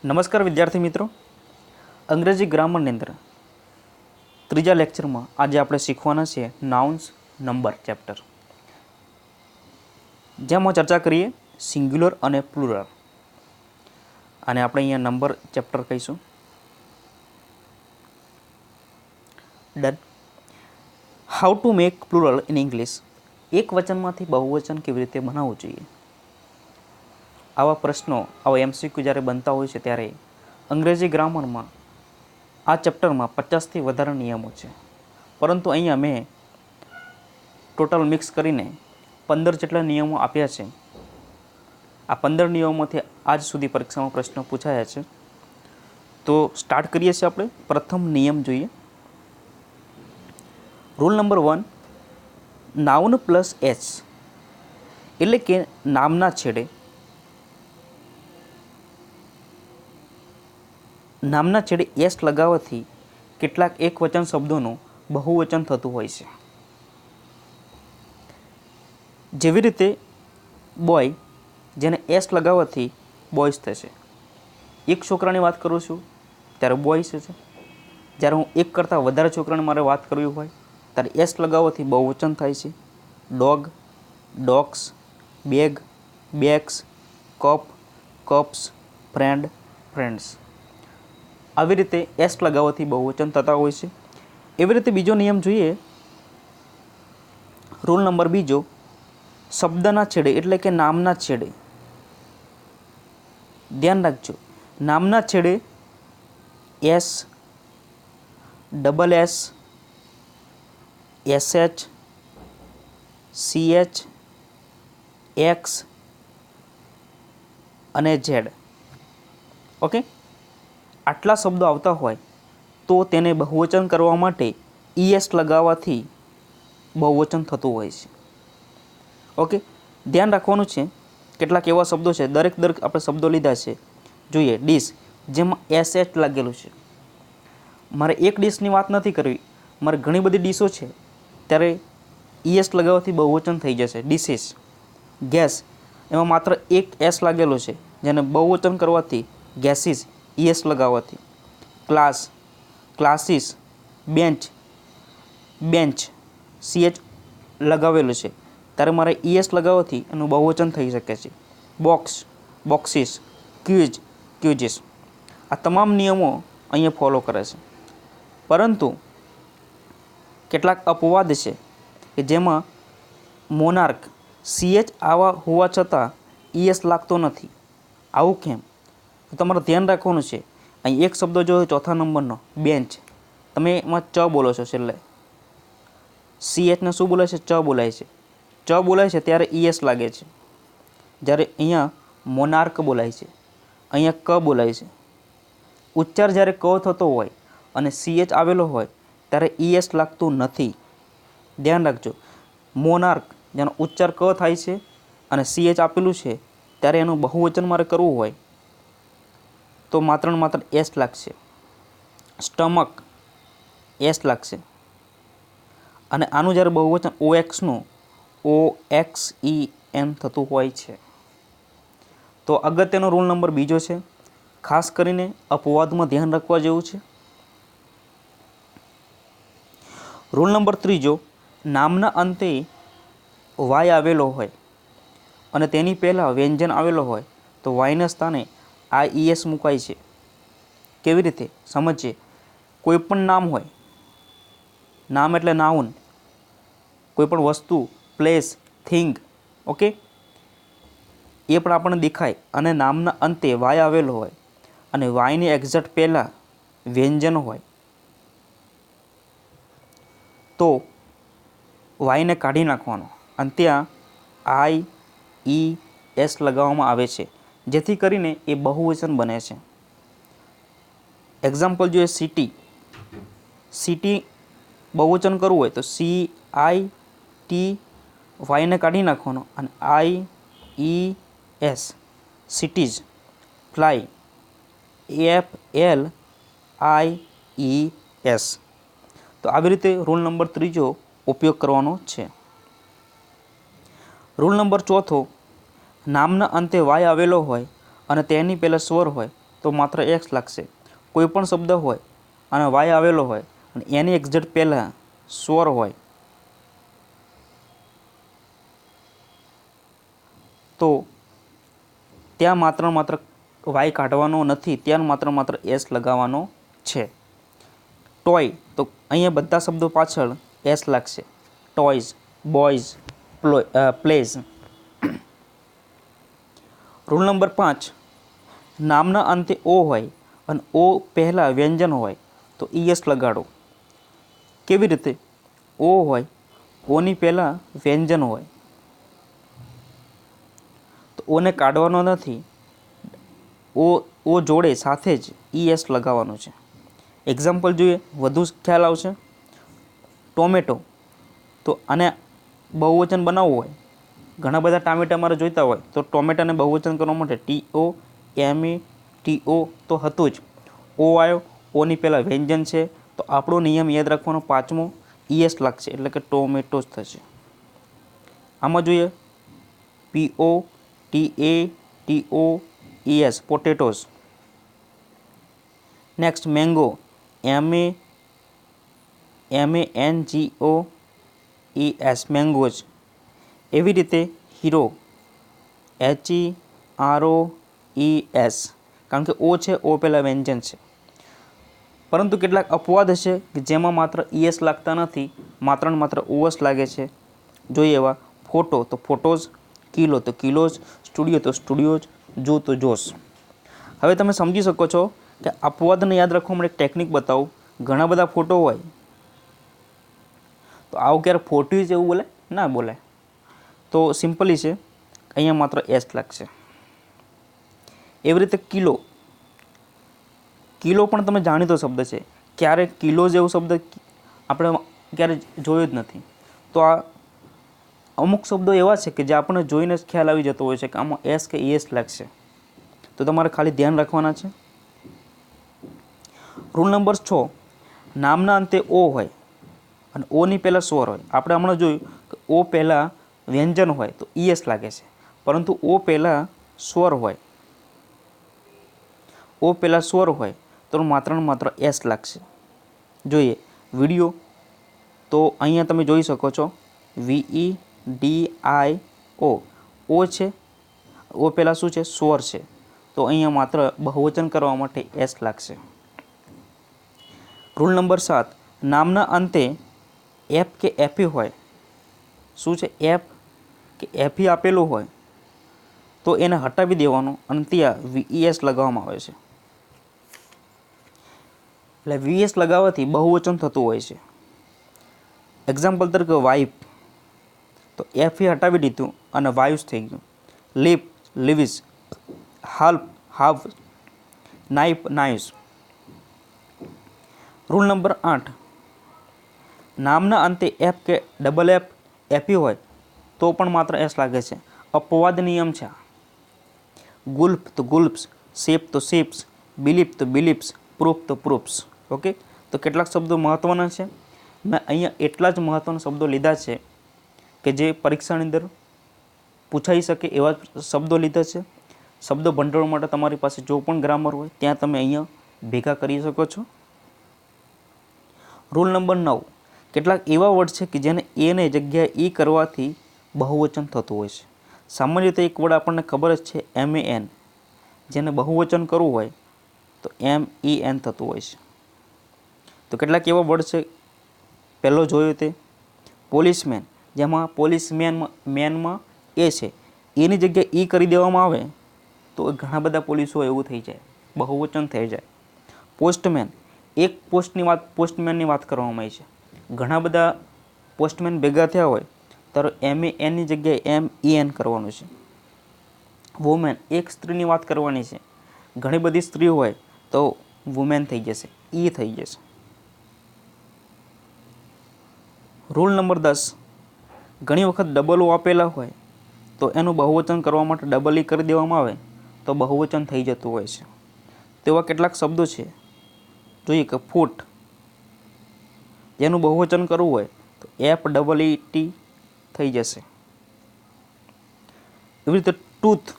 નમસ્કાર વિદ્યાર્થી મિત્રો, અંગ્રેજી ગ્રામરની અંદર ત્રીજા લેક્ચરમાં આજે આપણે શીખવાના છે નાઉન્સ નંબર ચેપ્ટર, જેમાં ચર્ચા કરીએ સિંગ્યુલર અને પ્લુરલ. અને આપણે અહીંયા નંબર ચેપ્ટર કહીશું. Done. How to make plural in English. એક વચનમાંથી બહુવચન કેવી રીતે બનાવવું જોઈએ. આવા પ્રશ્નો, આવા એમસીક્યુ જ્યારે બનતા હોય છે ત્યારે અંગ્રેજી ગ્રામરમાં આ ચેપ્ટરમાં 50થી વધારે નિયમો છે, પરંતુ અહીંયા મેં ટોટલ મિક્સ કરીને 15 જેટલા નિયમો આપ્યા છે. આ 15 નિયમોમાંથી આજ સુધી પરીક્ષામાં પ્રશ્નો પૂછાયા છે. તો સ્ટાર્ટ કરીએ છીએ આપણે. પ્રથમ નિયમ જોઈએ. Rule number 1, noun plus H, એટલે કે નામના છેડે એસ લગાવવાથી કેટલાક એકવચન શબ્દોનું બહુવચન થતું હોય છે. જેવી રીતે બોય, જેને એસ લગાવવાથી બોયસ થશે. એક છોકરાની વાત કરું છું ત્યારે બોયસ છે. જ્યારે હું એક કરતાં વધારે છોકરાની મારે વાત કરવી હોય ત્યારે એસ લગાવવાથી બહુવચન થાય છે. Dog, dogs, bag, bags, cup, cups, friend, friends. આવી રીતે એસ લગાવવાથી બહુવચન થતા હોય છે. એવી રીતે બીજો નિયમ જોઈએ. રૂલ નંબર 2, શબ્દના છેડે એટલે કે નામના છેડે, ધ્યાન રાખજો, નામના છેડે S, double S, SH, CH, x અને ઝેડ. ઓકે, આટલા શબ્દો આવતા હોય તો તેને બહુવચન કરવા માટે ઈએસ લગાવવાથી બહુવચન થતું હોય છે. ઓકે, ધ્યાન રાખવાનું છે. કેટલાક એવા શબ્દો છે, દરેક આપણે શબ્દો લીધા છે. જોઈએ ડીશ, જેમાં એસએચ લાગેલું છે. મારે એક ડીશની વાત નથી કરવી, મારે ઘણી બધી ડીશો છે ત્યારે ઈએસ લગાવવાથી બહુવચન થઈ જશે, ડીશીસ. ગેસ, એમાં માત્ર એક એસ લાગેલો છે, જેને બહુવચન કરવાથી ગેસીસ, ઈએસ લગાવવાથી. Class, classes. Bench, bench, CH લગાવેલું છે ત્યારે મારે ઈએસ લગાવવાથી એનું બહુવચન થઈ શકે છે. Box, boxes, quiz, quizzes. આ તમામ નિયમો અહીંયા ફોલો કરે છે. પરંતુ કેટલાક અપવાદ છે કે જેમાં મોનાર્ક, સીએચ આવા હોવા છતાં ઈએસ લાગતો નથી. આવું કેમ? તો તમારે ધ્યાન રાખવાનું છે. અહીં એક શબ્દ જો ચોથા નંબરનો બેન્ચ, તમે એમાં ચ બોલો છો છેલ્લે. સીએચને શું બોલાય છે? ચ બોલાય છે. ચ બોલાય છે ત્યારે ઈએસ લાગે છે. જ્યારે અહીંયા મોનાર્ક બોલાય છે, અહીંયા ક બોલાય છે. ઉચ્ચાર જ્યારે ક થતો હોય અને સીએચ આવેલો હોય ત્યારે ઈએસ લાગતું નથી. ધ્યાન રાખજો. મોનાર્ક, જેનો ઉચ્ચાર ક થાય છે અને સીએચ આપેલું છે ત્યારે એનું બહુવચન મારે કરવું હોય તો માત્ર ને માત્ર એસ લાગશે. સ્ટમક, એસ લાગશે. અને આનું જ્યારે બહુવચન ઓએક્સનું OXEN થતું હોય છે. તો અગત્યનો રૂલ નંબર 2 છે, ખાસ કરીને અપવાદમાં ધ્યાન રાખવા જેવું છે. રૂલ નંબર 3, નામના અંતે વાય આવેલો હોય અને તેની પહેલાં વ્યંજન આવેલો હોય તો વાયના સ્થાને IES મુકાય છે. કેવી રીતે સમજીએ. કોઈ પણ નામ હોય, નામ એટલે નાઉન, કોઈ પણ વસ્તુ, પ્લેસ, થિંગ, ઓકે, એ પણ આપણને દેખાય અને નામના અંતે વાય આવેલો હોય અને વાયની એક્ઝેક્ટ પહેલાં વ્યંજન હોય તો વાયને કાઢી નાખવાનો અને ત્યાં IES લગાવવામાં આવે છે, જેથી કરીને એ બહુવચન બને છે. એક્ઝામ્પલ જોઈએ સિટી. સિટી બહુવચન કરવું હોય તો CIT, વાયને કાઢી નાખવાનો અને IES, સિટીઝ. Fly, FLIES. તો આવી રીતે રૂલ નંબર 3 ઉપયોગ કરવાનો છે. રૂલ નંબર 4, નામના અંતે વાય આવેલો હોય અને તેની પહેલાં સ્વર હોય તો માત્ર એક્સ લાગશે. કોઈ પણ શબ્દ હોય અને વાય આવેલો હોય અને એની એક્ઝેક્ટ પહેલાં સ્વર હોય તો ત્યાં માત્ર વાય કાઢવાનો નથી, ત્યાં માત્ર એસ લગાવવાનો છે. ટોય, તો અહીંયા બધા શબ્દો પાછળ એસ લાગશે. Toys, boys, plays. Rule number 5, નામના અંતે ઓ હોય અને ઓ પહેલાં વ્યંજન હોય તો ઈએસ લગાડો. કેવી રીતે? ઓ હોય, ઓની પહેલાં વ્યંજન હોય તો ઓને કાઢવાનો નથી, ઓ જોડે સાથે જ ઈએસ લગાવવાનું છે. એક્ઝામ્પલ જોઈએ, વધુ ખ્યાલ આવશે. ટોમેટો, તો આને બહુવચન બનાવવું હોય, ઘણા બધા ટામેટા મારે જોઈતા હોય તો ટોમેટાને બહુવચન કરવા માટે TOMATO તો હતું જ. ઓ આવ્યો, ઓની પહેલાં વ્યંજન છે તો આપણો નિયમ યાદ રાખવાનો 5મો ઈએસ લાગશે એટલે કે ટોમેટોસ થશે. આમાં જોઈએ POTATOES potatoes. Next mango, MANGOES mangoes. એવી રીતે હીરો, HEROES, કારણ કે ઓ છે, ઓ પહેલાં વ્યંજન છે. પરંતુ કેટલાક અપવાદ હશે કે જેમાં માત્ર ઈએસ લાગતા નથી, માત્ર ઓએસ લાગે છે. જોઈએ એવા ફોટો તો ફોટોઝ, કિલો તો કિલોઝ, સ્ટુડિયો તો સ્ટુડિયોઝ, જો તો જોશ. હવે તમે સમજી શકો છો કે અપવાદને યાદ રાખવા માટે એક ટેકનિક બતાવું. ઘણા બધા ફોટો હોય તો આવું ક્યારે ફોટોઝ એવું બોલે ના બોલાય. તો સિમ્પલી છે, અહીંયા માત્ર એસ લાગશે. એવી રીતે કિલો, કિલો પણ તમે જાણીતો શબ્દ છે. ક્યારે કિલો જેવો શબ્દ આપણે ક્યારે જોયો જ નથી. તો આ અમુક શબ્દો એવા છે કે જે આપણને જોઈને જ ખ્યાલ આવી જતો હોય છે કે આમાં એસ કે ઈએસ લાગશે. તો તમારે ખાલી ધ્યાન રાખવાના છે. રૂલ નંબર 6, નામના અંતે ઓ હોય અને ઓની પહેલાં સ્વર હોય. આપણે હમણાં જોયું કે ઓ પહેલાં વ્યંજન હોય તો ઈએસ લાગે છે, પરંતુ ઓ પહેલાં સ્વર હોય, ઓ પહેલાં સ્વર હોય તો માત્ર એસ લાગશે. જોઈએ વિડીયો, તો અહીંયા તમે જોઈ શકો છો VEDIO, ઓ છે, ઓ પહેલાં શું છે? સ્વર છે, તો અહીંયા માત્ર બહુવચન કરવા માટે એસ લાગશે. રૂલ નંબર 7, નામના અંતે એફ કે એફી હોય. શું છે? એફ કે એફી આપેલું હોય તો એને હટાવી દેવાનું અને ત્યાં VES લગાવવામાં આવે છે. એટલે VS લગાવવાથી બહુવચન થતું હોય છે. એક્ઝામ્પલ તરીકે વાઇફ, તો એફી હટાવી દીધું અને વાઇવ્સ થઈ ગયું. Leaf, leaves, half, half, knife, knives. Rule number 8, નામના અંતે એફ કે ડબલ એફ એફી હોય તો પણ માત્ર એસ લાગે છે. અપવાદ નિયમ છે. ગુલ્ફ તો ગુલ્પ્સ, શેપ તો શેપ્સ, બિલીફ તો બિલીપ્સ, પ્રૂફ તો પ્રૂફ્સ. ઓકે, તો કેટલાક શબ્દો મહત્ત્વના છે. મેં અહીંયા એટલા જ મહત્ત્વના શબ્દો લીધા છે કે જે પરીક્ષાની અંદર પૂછાઈ શકે એવા શબ્દો લીધા છે. શબ્દ ભંડોળ માટે તમારી પાસે જો પણ ગ્રામર હોય ત્યાં તમે અહીંયા ભેગા કરી શકો છો. રૂલ નંબર 9, કેટલાક એવા વર્ડ છે કે જેને એને જગ્યાએ ઈ કરવાથી બહુવચન થતું હોય છે. સામાન્ય રીતે એક વર્ડ આપણને ખબર જ છે MAN, જેને બહુવચન કરવું હોય તો MEN થતું હોય છે. તો કેટલાક એવા વર્ડ છે, પહેલો જોયો તે પોલીસમેન, જેમાં મેનમાં એ છે, એની જગ્યાએ ઈ કરી દેવામાં આવે તો ઘણા બધા પોલીસો એવું થઈ જાય, બહુવચન થઈ જાય. પોસ્ટમેન, એક પોસ્ટમેનની વાત કરવામાં આવી છે. ઘણા બધા પોસ્ટમેન ભેગા થયા હોય તો MANની જગ્યાએ MEN કરવાનું છે. વુમેન, એક સ્ત્રીની વાત કરવાની છે. ઘણી બધી સ્ત્રી હોય તો વુમેન થઈ જશે, ઈ થઈ જશે. રૂલ નંબર 10, ઘણી વખત ડબલ ઓ આપેલા હોય તો એનું બહુવચન કરવા માટે ડબલ ઈ કરી દેવામાં આવે તો બહુવચન થઈ જતું હોય છે. તેવા કેટલાક શબ્દો છે. જોઈએ કે ફૂટ, જેનું બહુવચન કરવું હોય તો FEET થઈ જશે. એવી રીતે ટૂથ,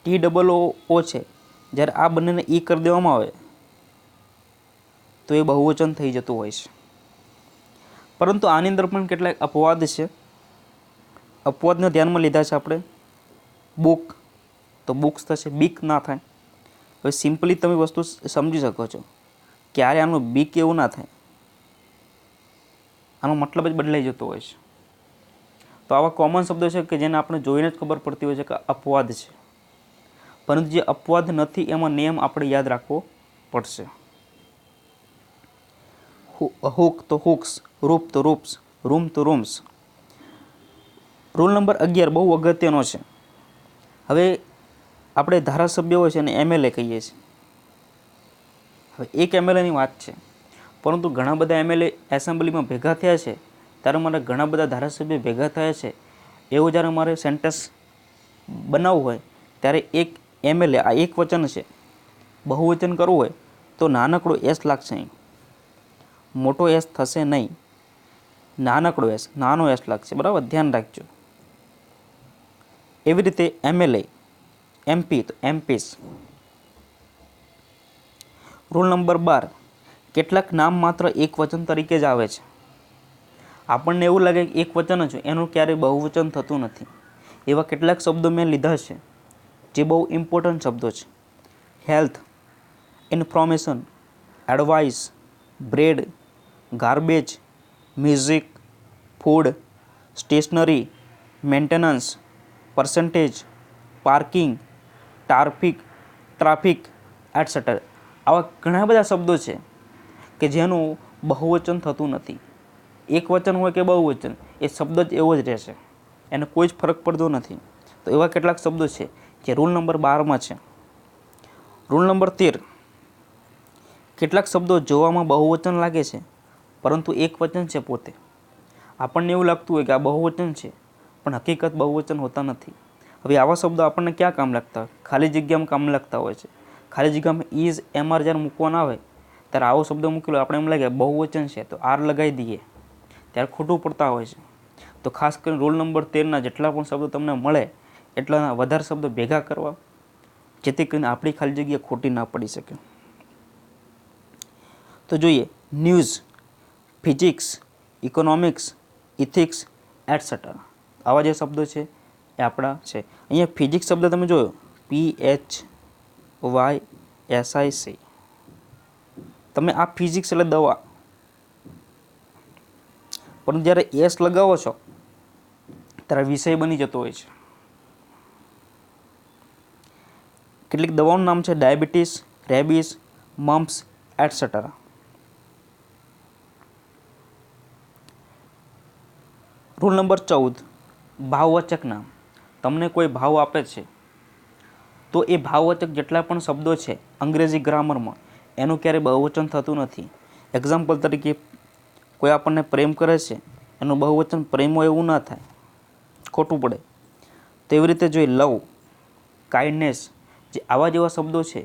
TOO છે, જ્યારે આ બંનેને ઈ કરી દેવામાં આવે તો એ બહુવચન થઈ જતું હોય છે. પરંતુ આની અંદર પણ કેટલાક અપવાદ છે. અપવાદને ધ્યાનમાં લીધા છે આપણે. બુક તો બુક્સ થશે, બીક ના થાય. હવે સિમ્પલી તમે વસ્તુ સમજી શકો છો, ક્યારે આનું બીક એવું ના થાય, આનો મતલબ જ બદલાઈ જતો હોય છે. તો આવા કોમન શબ્દો છે કે જેને આપણે જોઈને જ ખબર પડતી હોય છે કે અપવાદ છે. પરંતુ જે અપવાદ નથી એમાં નિયમ આપણે યાદ રાખવો પડશે. હુક તો હુક્સ, રૂપ તો રૂપ્સ, રૂમ તો રૂમ્સ. રૂલ નંબર 11 બહુ અગત્યનો છે. હવે આપણે ધારાસભ્ય હોય છે અને એમએલએ કહીએ છીએ. હવે એક એમએલએની વાત છે, પરંતુ ઘણા બધા એમએલએ એસેમ્બલીમાં ભેગા થયા છે ત્યારે મારે ઘણા બધા ધારાસભ્ય ભેગા થયા છે એવું જ્યારે મારે સેન્ટેન્સ બનાવવું હોય ત્યારે એક એમએલએ, આ એક વચન છે, બહુવચન કરવું હોય તો નાનકડો એસ લાગશે અહીં, મોટો એસ થશે નહીં, નાનકડો એસ, નાનો એસ લાગશે. બરાબર, ધ્યાન રાખજો. એવી રીતે એમએલએ, એમપી તો એમપીસ. રૂલ નંબર 12 કેટલાક નામ માત્ર એક વચન તરીકે જ આવે છે. આપણને એવું લાગે કે એક વચન છે, એનું ક્યારેય બહુવચન થતું નથી. એવા કેટલાક શબ્દો મેં લીધા છે જે બહુ ઇમ્પોર્ટન્ટ શબ્દો છે. Health, information, advice, bread, garbage, music, food, stationery, maintenance, percentage, parking, traffic etcetera. આવા ઘણા બધા શબ્દો છે કે જેનું બહુવચન થતું નથી. એક વચન હોય કે બહુવચન, એ શબ્દ જ એવો જ રહેશે, એને કોઈ જ ફરક પડતો નથી. તો એવા કેટલાક શબ્દો છે જે રૂલ નંબર 12માં છે. રૂલ નંબર 13 કેટલાક શબ્દો જોવામાં બહુવચન લાગે છે પરંતુ એક વચન છે પોતે. આપણને એવું લાગતું હોય કે આ બહુવચન છે પણ હકીકત બહુવચન હોતા નથી. હવે આવા શબ્દો આપણને ક્યાં કામ લાગતા હોય? ખાલી જગ્યામાં કામ લાગતા હોય છે. ખાલી જગ્યામાં ઇઝ, એમઆર જ્યારે મૂકવાના આવે ત્યારે આવો શબ્દ મૂકેલો આપણે એમ લાગે બહુવચન છે તો આર લગાવી દઈએ, ત્યારે ખોટું પડતા હોય છે. તો ખાસ કરીને રૂલ નંબર 13ના જેટલા પણ શબ્દો તમને મળે એટલા વધારે શબ્દો ભેગા કરવા, જેથી કરીને આપણી ખાલી જગ્યા ખોટી ના પડી શકે. તો જોઈએ, news, physics, economics, ethics etcetera. આવા જે શબ્દો છે એ આપણા છે. અહીંયા ફિઝિક્સ શબ્દ તમે જોયો, PHYSIC. તમે આ ફિઝિક્સ એટલે દવા, પણ જ્યારે એસ લગાવો છો ત્યારે વિષય બની જતો હોય છે. કેટલીક દવાઓનું નામ છે diabetes, rabies, mumps etcetera. Rule number 14 ભાવવાચક નામ. તમને કોઈ ભાવ આપે છે તો એ ભાવવાચક જેટલા પણ શબ્દો છે અંગ્રેજી ગ્રામરમાં એનું ક્યારેય બહુવચન થતું નથી. એક્ઝામ્પલ તરીકે કોઈ આપણને પ્રેમ કરે છે, એનું બહુવચન પ્રેમો એવું ના થાય, ખોટું પડે. તો એવી રીતે જોઈએ લવ, કાઇન્ડનેસ, જે આવા જેવા શબ્દો છે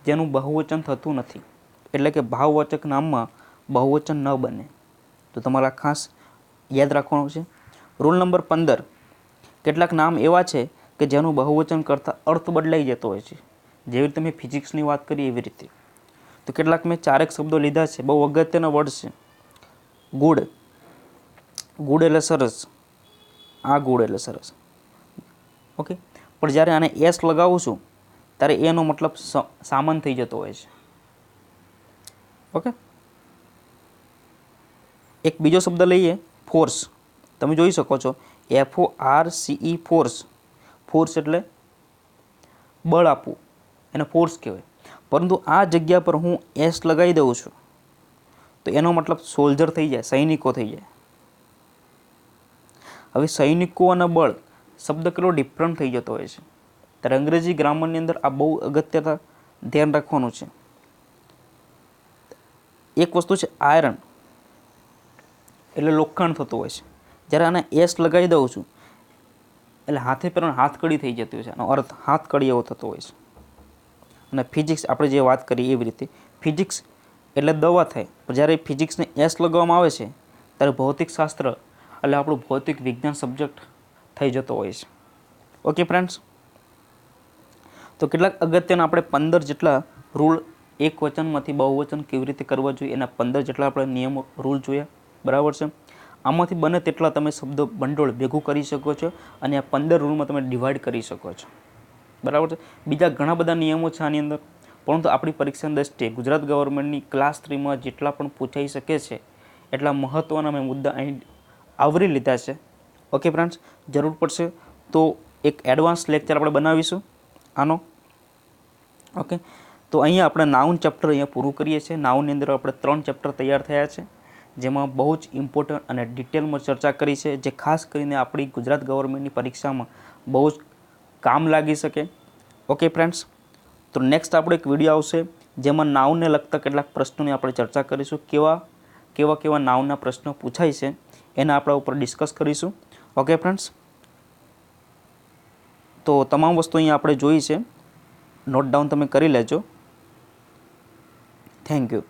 જેનું બહુવચન થતું નથી, એટલે કે ભાવવાચક નામમાં બહુવચન ન બને. તો તમારે ખાસ યાદ રાખવાનું છે. રૂલ નંબર 15 કેટલાક નામ એવા છે કે જેનું બહુવચન કરતાં અર્થ બદલાઈ જતો હોય છે. જેવી રીતે મેં ફિઝિક્સની વાત કરી એવી રીતે. તો કેટલાક મેં 4 શબ્દો લીધા છે, બહુ અગત્યના વર્ડ છે. ગુડ, ગુડ એટલે સરસ, આ ગુડ એટલે સરસ. ઓકે, પણ જ્યારે આને એસ લગાવું છું ત્યારે એનો મતલબ સામાન થઈ જતો હોય છે. ઓકે, એક બીજો શબ્દ લઈએ, ફોર્સ. તમે જોઈ શકો છો FORCE, ફોર્સ. ફોર્સ એટલે બળ આપવું, એને ફોર્સ કહેવાય. પરંતુ આ જગ્યા પર હું એસ લગાવી દઉં છું તો એનો મતલબ સોલ્જર થઈ જાય, સૈનિકો થઈ જાય. હવે સૈનિકો અને બળ શબ્દ કેટલો ડિફરન્ટ થઈ જતો હોય છે. ત્યારે અંગ્રેજી ગ્રામરની અંદર આ બહુ અગત્યતા ધ્યાન રાખવાનું છે. એક વસ્તુ છે આયરન, એટલે લોખંડ થતું હોય છે. જ્યારે આને એસ લગાવી દઉં છું એટલે હાથે પર હાથકડી થઈ જતી હોય છે, આનો અર્થ હાથકડી એવો થતો હોય છે. અને ફિઝિક્સ આપણે જે વાત કરીએ એવી રીતે ફિઝિક્સ એટલે દવા થાય, પણ જ્યારે ફિઝિક્સને એસ લગાવવામાં આવે છે ત્યારે ભૌતિક શાસ્ત્ર એટલે આપણું ભૌતિક વિજ્ઞાન સબ્જેક્ટ થઈ જતો હોય છે. ઓકે ફ્રેન્ડ્સ, તો કેટલાક અગત્યના આપણે 15 જેટલા રૂલ એક વચનમાંથી બહુવચન કેવી રીતે કરવા જોઈએ એના 15 જેટલા આપણે નિયમો રૂલ જોયા, બરાબર છે. આમાંથી બને તેટલા તમે શબ્દો ભંડોળ ભેગું કરી શકો છો અને આ 15 રૂલમાં તમે ડિવાઈડ કરી શકો છો, બરાબર છે. બીજા ઘણા બધા નિયમો છે આની અંદર, પરંતુ આપણી પરીક્ષાની દ્રષ્ટિએ ગુજરાત ગવર્મેન્ટની ક્લાસ 3માં જેટલા પણ પૂછાઈ શકે છે એટલા મહત્ત્વના મેં મુદ્દા અહીં આવરી લીધા છે. ઓકે ફ્રેન્ડ્સ, જરૂર પડશે તો એક એડવાન્સ લેક્ચર આપણે બનાવીશું આનો. ઓકે, તો અહીંયા આપણે નાઉન ચેપ્ટર અહીંયા પૂરું કરીએ છીએ. નાઉનની અંદર આપણે 3 ચેપ્ટર તૈયાર થયા છે, જેમાં બહુ જ ઇમ્પોર્ટન્ટ અને ડિટેલમાં ચર્ચા કરી છે, જે ખાસ કરીને આપણી ગુજરાત ગવર્મેન્ટની પરીક્ષામાં બહુ જ કામ લાગી શકે. ઓકે ફ્રેન્ડ્સ, તો નેક્સ્ટ આપણો એક વિડીયો આવશે જેમાં નાઉનને લગતા કેટલાક પ્રશ્નોની આપણે ચર્ચા કરીશું. કેવા નાઉનના પ્રશ્નો પૂછાય છે એના આપણા ઉપર ડિસ્કસ કરીશું. ઓકે ફ્રેન્ડ્સ, તો તમામ વસ્તુ અહીંયા આપણે જોઈ છે, નોટ ડાઉન તમે કરી લેજો. Thank you.